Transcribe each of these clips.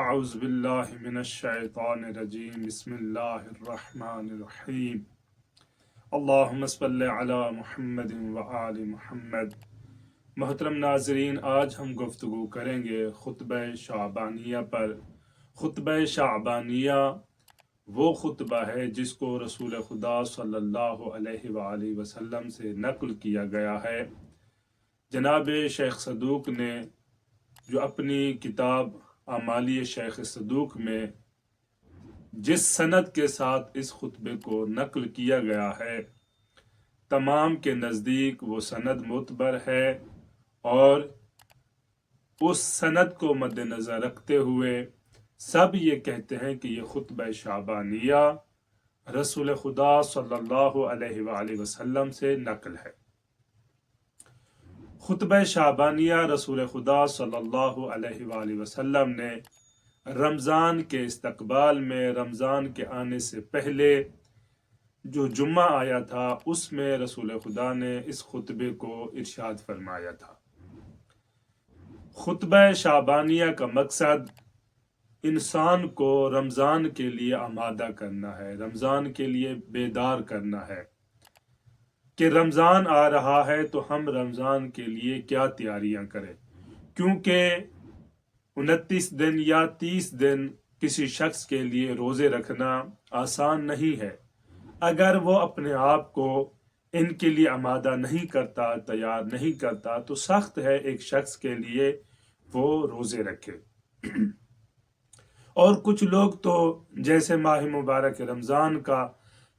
أعوذ بالله من الشيطان الرجيم بسم الله الرحمن الرحيم اللهم صل على محمد وآل محمد۔ محترم ناظرین، آج ہم گفتگو کریں گے خطبہ شعبانیہ پر۔ خطبہ شعبانیہ وہ خطبہ ہے جس کو رسول خدا صلی اللہ علیہ وآلہ وسلم سے نقل کیا گیا ہے۔ جناب شیخ صدوق نے جو اپنی کتاب اعمالی شیخ صدوق میں جس سند کے ساتھ اس خطبے کو نقل کیا گیا ہے، تمام کے نزدیک وہ سند معتبر ہے، اور اس سند کو مد نظر رکھتے ہوئے سب یہ کہتے ہیں کہ یہ خطبہ شعبانیہ رسول خدا صلی اللہ علیہ وآلہ وسلم سے نقل ہے۔ خطبہ شعبانیہ رسول خدا صلی اللہ علیہ وآلہ وسلم نے رمضان کے استقبال میں، رمضان کے آنے سے پہلے جو جمعہ آیا تھا اس میں رسول خدا نے اس خطبے کو ارشاد فرمایا تھا۔ خطبہ شعبانیہ کا مقصد انسان کو رمضان کے لیے آمادہ کرنا ہے، رمضان کے لیے بیدار کرنا ہے کہ رمضان آ رہا ہے تو ہم رمضان کے لیے کیا تیاریاں کریں، کیونکہ 29 دن یا 30 دن کسی شخص کے لیے روزے رکھنا آسان نہیں ہے۔ اگر وہ اپنے آپ کو ان کے لیے آمادہ نہیں کرتا، تیار نہیں کرتا، تو سخت ہے ایک شخص کے لیے وہ روزے رکھے۔ اور کچھ لوگ تو جیسے ماہ مبارک رمضان کا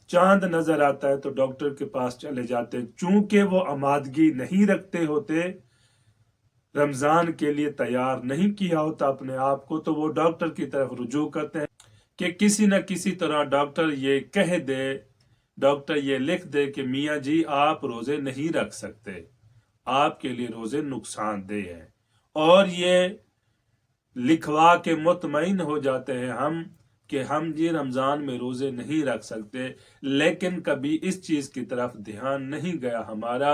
چاند نظر آتا ہے تو ڈاکٹر کے پاس چلے جاتے، چونکہ وہ آمادگی نہیں رکھتے ہوتے، رمضان کے لیے تیار نہیں کیا ہوتا اپنے آپ کو، تو وہ ڈاکٹر کی طرف رجوع کرتے ہیں کہ کسی نہ کسی طرح ڈاکٹر یہ کہہ دے، ڈاکٹر یہ لکھ دے کہ میاں جی آپ روزے نہیں رکھ سکتے، آپ کے لیے روزے نقصان دہ ہیں، اور یہ لکھوا کے مطمئن ہو جاتے ہیں ہم کہ ہم جی رمضان میں روزے نہیں رکھ سکتے، لیکن کبھی اس چیز کی طرف دھیان نہیں گیا ہمارا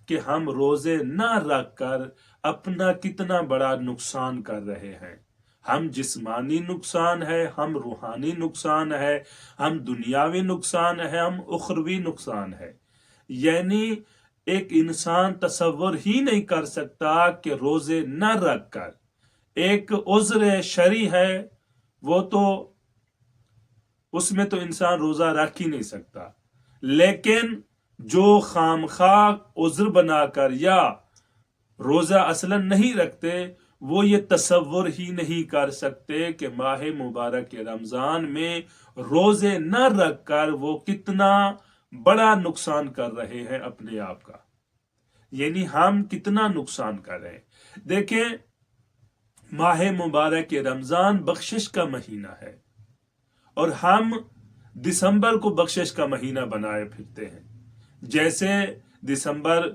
کہ ہم روزے نہ رکھ کر اپنا کتنا بڑا نقصان کر رہے ہیں۔ ہم جسمانی نقصان ہے، ہم روحانی نقصان ہے، ہم دنیاوی نقصان ہے، ہم اخروی نقصان ہے۔ یعنی ایک انسان تصور ہی نہیں کر سکتا کہ روزے نہ رکھ کر ایک عذر شرعی ہے، وہ تو اس میں تو انسان روزہ رکھ ہی نہیں سکتا، لیکن جو خامخواہ عذر بنا کر یا روزہ اصلا نہیں رکھتے، وہ یہ تصور ہی نہیں کر سکتے کہ ماہ مبارک رمضان میں روزے نہ رکھ کر وہ کتنا بڑا نقصان کر رہے ہیں اپنے آپ کا، یعنی ہم کتنا نقصان کر رہے ہیں۔ دیکھیں، ماہ مبارک رمضان بخشش کا مہینہ ہے، اور ہم دسمبر کو بخشش کا مہینہ بنائے پھرتے ہیں۔ جیسے دسمبر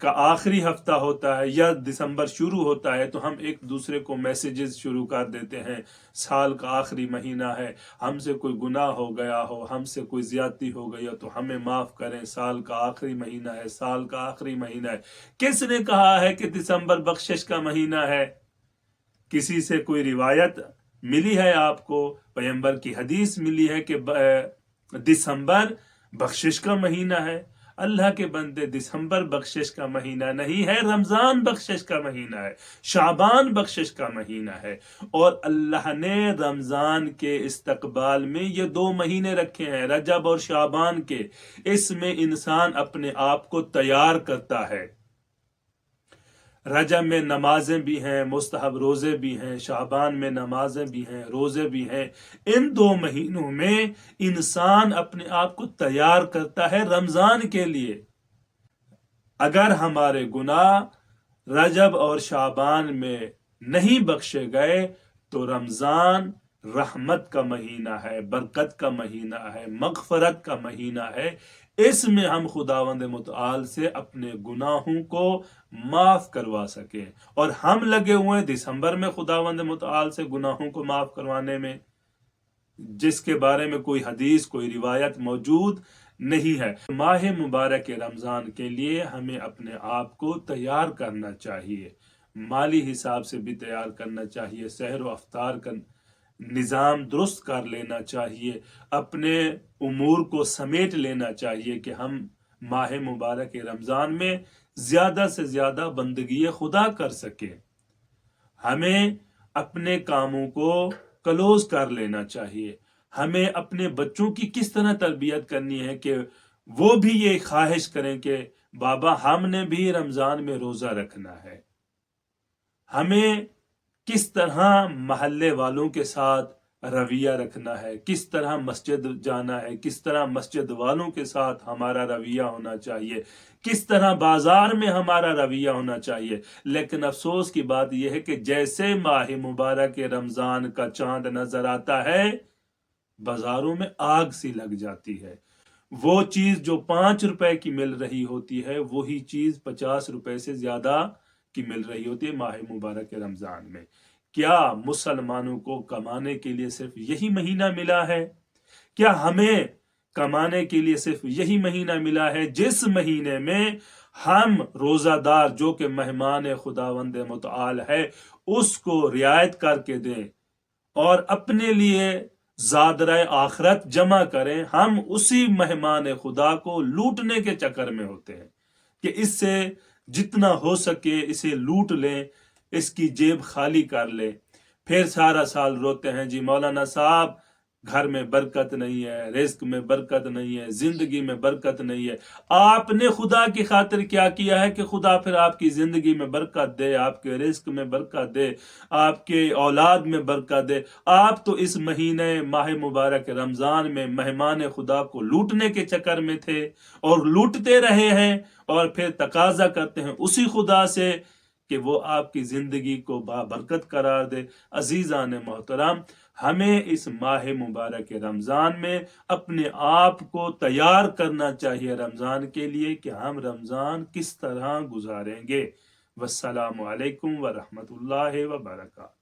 کا آخری ہفتہ ہوتا ہے یا دسمبر شروع ہوتا ہے تو ہم ایک دوسرے کو میسیجز شروع کر دیتے ہیں، سال کا آخری مہینہ ہے، ہم سے کوئی گناہ ہو گیا ہو، ہم سے کوئی زیادتی ہو گئی ہو تو ہمیں معاف کریں، سال کا آخری مہینہ ہے، سال کا آخری مہینہ ہے۔ کس نے کہا ہے کہ دسمبر بخشش کا مہینہ ہے؟ کسی سے کوئی روایت ملی ہے آپ کو؟ پیغمبر کی حدیث ملی ہے کہ دسمبر بخشش کا مہینہ ہے؟ اللہ کے بندے، دسمبر بخشش کا مہینہ نہیں ہے، رمضان بخشش کا مہینہ ہے، شعبان بخشش کا مہینہ ہے۔ اور اللہ نے رمضان کے استقبال میں یہ 2 مہینے رکھے ہیں، رجب اور شعبان کے۔ اس میں انسان اپنے آپ کو تیار کرتا ہے۔ رجب میں نمازیں بھی ہیں، مستحب روزے بھی ہیں، شعبان میں نمازیں بھی ہیں، روزے بھی ہیں۔ ان 2 مہینوں میں انسان اپنے آپ کو تیار کرتا ہے رمضان کے لیے۔ اگر ہمارے گناہ رجب اور شعبان میں نہیں بخشے گئے تو رمضان رحمت کا مہینہ ہے، برکت کا مہینہ ہے، مغفرت کا مہینہ ہے۔ اس میں ہم خداوند متعال سے اپنے گناہوں کو معاف کروا سکیں، اور ہم لگے ہوئے دسمبر میں خداوند متعال سے گناہوں کو معاف کروانے میں، جس کے بارے میں کوئی حدیث، کوئی روایت موجود نہیں ہے۔ ماہ مبارک رمضان کے لیے ہمیں اپنے آپ کو تیار کرنا چاہیے، مالی حساب سے بھی تیار کرنا چاہیے، سحر و افطار نظام درست کر لینا چاہیے، اپنے امور کو سمیٹ لینا چاہیے کہ ہم ماہ مبارک رمضان میں زیادہ سے زیادہ بندگی خدا کر سکیں۔ ہمیں اپنے کاموں کو کلوز کر لینا چاہیے۔ ہمیں اپنے بچوں کی کس طرح تربیت کرنی ہے کہ وہ بھی یہ خواہش کریں کہ بابا ہم نے بھی رمضان میں روزہ رکھنا ہے۔ ہمیں کس طرح محلے والوں کے ساتھ رویہ رکھنا ہے، کس طرح مسجد جانا ہے، کس طرح مسجد والوں کے ساتھ ہمارا رویہ ہونا چاہیے، کس طرح بازار میں ہمارا رویہ ہونا چاہیے۔ لیکن افسوس کی بات یہ ہے کہ جیسے ماہ مبارک رمضان کا چاند نظر آتا ہے بازاروں میں آگ سی لگ جاتی ہے۔ وہ چیز جو 5 روپے کی مل رہی ہوتی ہے وہی چیز 50 روپے سے زیادہ کی مل رہی ہوتی ہے ماہ مبارک رمضان میں۔ کیا مسلمانوں کو کمانے کے لیے صرف یہی مہینہ ملا ہے؟ کیا ہمیں کمانے کے لیے صرف یہی مہینہ ملا ہے جس مہینے میں ہم روزہ دار جو کہ مہمان خداوند متعال ہے اس کو رعایت کر کے دیں اور اپنے لیے زادرائے آخرت جمع کریں؟ ہم اسی مہمان خدا کو لوٹنے کے چکر میں ہوتے ہیں کہ اس سے جتنا ہو سکے اسے لوٹ لیں، اس کی جیب خالی کر لیں، پھر سارا سال روتے ہیں جی مولانا صاحب گھر میں برکت نہیں ہے، رزق میں برکت نہیں ہے، زندگی میں برکت نہیں ہے۔ آپ نے خدا کی خاطر کیا کیا ہے کہ خدا پھر آپ کی زندگی میں برکت دے، آپ کے رزق میں برکت دے، آپ کے اولاد میں برکت دے؟ آپ تو اس مہینے ماہ مبارک رمضان میں مہمان خدا کو لوٹنے کے چکر میں تھے اور لوٹتے رہے ہیں، اور پھر تقاضا کرتے ہیں اسی خدا سے کہ وہ آپ کی زندگی کو بابرکت قرار دے۔ عزیزان محترم، ہمیں اس ماہ مبارک رمضان میں اپنے آپ کو تیار کرنا چاہیے رمضان کے لیے کہ ہم رمضان کس طرح گزاریں گے۔ والسلام علیکم ورحمۃ اللہ وبرکاتہ۔